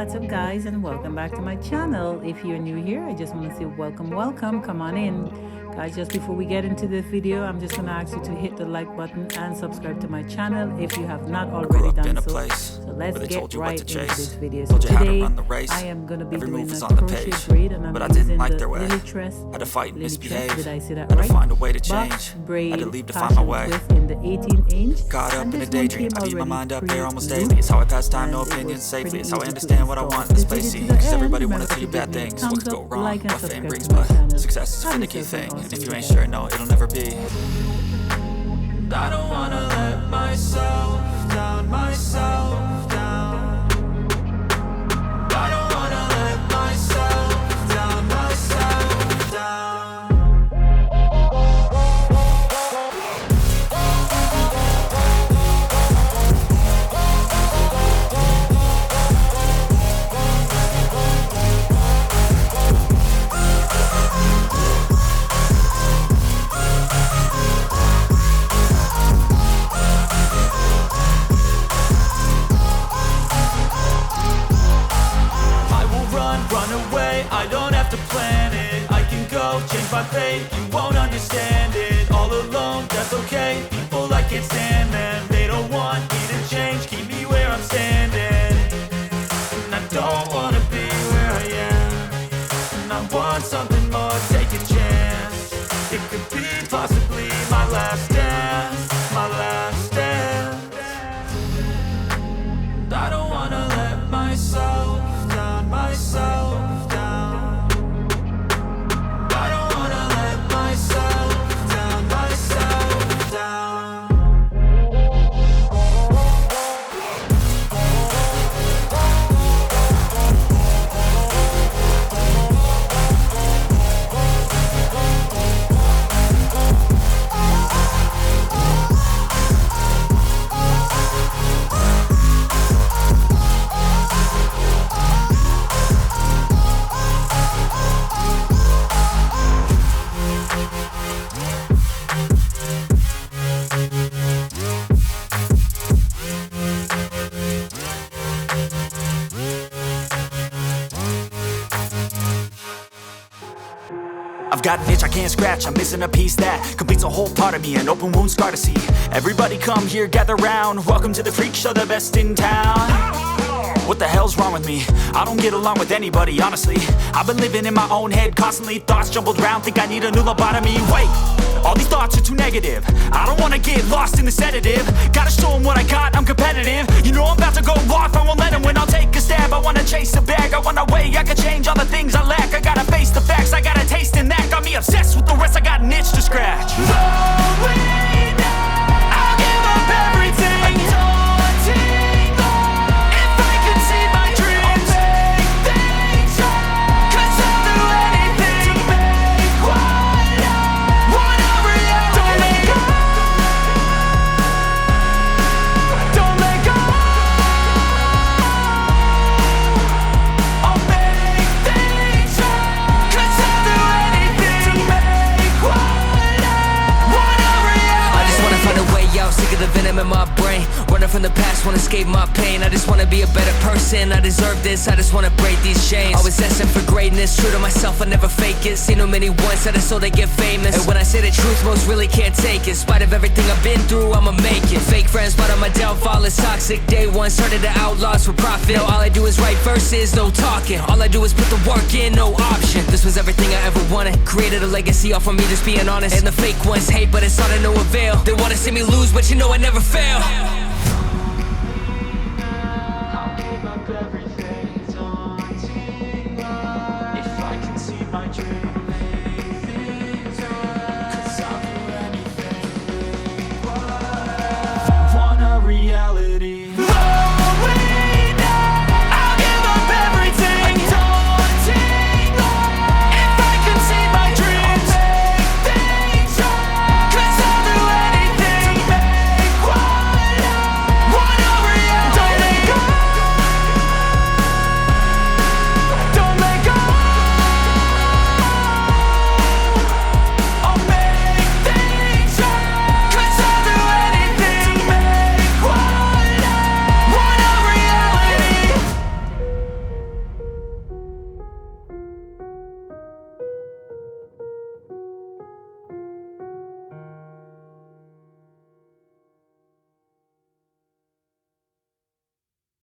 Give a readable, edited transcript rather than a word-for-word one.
what's up guys, and welcome back to my channel. If you're new here, I just want to say welcome, come on in. Guys, just before we get into the video, I'm just going to ask you to hit the like button and subscribe to my channel if you have not already done so. So let's get right into this video. So today, I am going to be doing a crochet braid, and I'm using the LULUTRESS, did I say that right? Box braid passion width in the 18-inch. Caught up in a daydream, I keep my mind up there almost daily. It's how I pass time, no opinions safely. It's how I understand what I want in this place. Cause everybody wanna tell you bad things, what could go wrong, what fame brings. But success is a finicky thing, and if you ain't sure, no, it'll never be. I don't wanna let myself down, myself down. I don't wanna let myself down, myself down. I don't have to plan it, I can go change my fate. You won't understand it, all alone, that's okay. People I can't stand them, they don't want me to change. Keep me where I'm standing, and I don't wanna be where I am. And I want something more, take a chance. It could be possibly my last dance, my last dance. I don't wanna let myself down, myself. I've got an itch I can't scratch, I'm missing a piece that completes a whole part of me, an open wound scar to see. Everybody come here, gather round, welcome to the freak show, the best in town. What the hell's wrong with me? I don't get along with anybody, honestly. I've been living in my own head constantly, thoughts jumbled round, think I need a new lobotomy. Wait, all these thoughts are too negative, I don't wanna get lost in the sedative. Gotta show them what I got, I'm competitive. You know I'm about to go off, I won't let them win, I'll take a stab. I wanna chase a bag, I wanna weigh, I can change all the things I lack. I gotta face the facts, I got a taste in that. Got me obsessed with the rest, I got an itch to scratch. No way now, I'll give up everything. Daunting thought, if I could see my dreams, I'll make things right. Cause I'll do anything to make what I want a reality. Don't let go, don't let go. I'll make things right. Cause I'll do anything to make what I want a reality. I just wanna find a way out, sick of the venom in my brain. Running from the past, wanna escape my pain. I just wanna be a better person, I deserve this. I just wanna break these chains. Always asking for greatness, true to myself, I never fake it. Seen too many once, that is so they get famous. And when I say the truth, most really can't take it. In spite of everything I've been through, I'ma make it. Fake friends, but on my downfall is toxic. Day one, started the outlaws for profit. Now all I do is write verses, no talking. All I do is put the work in, no option. This was everything I ever wanted. Created a legacy off of me, just being honest. And the fake ones hate, but it's all to no avail. They wanna see me lose, but you know I never fail.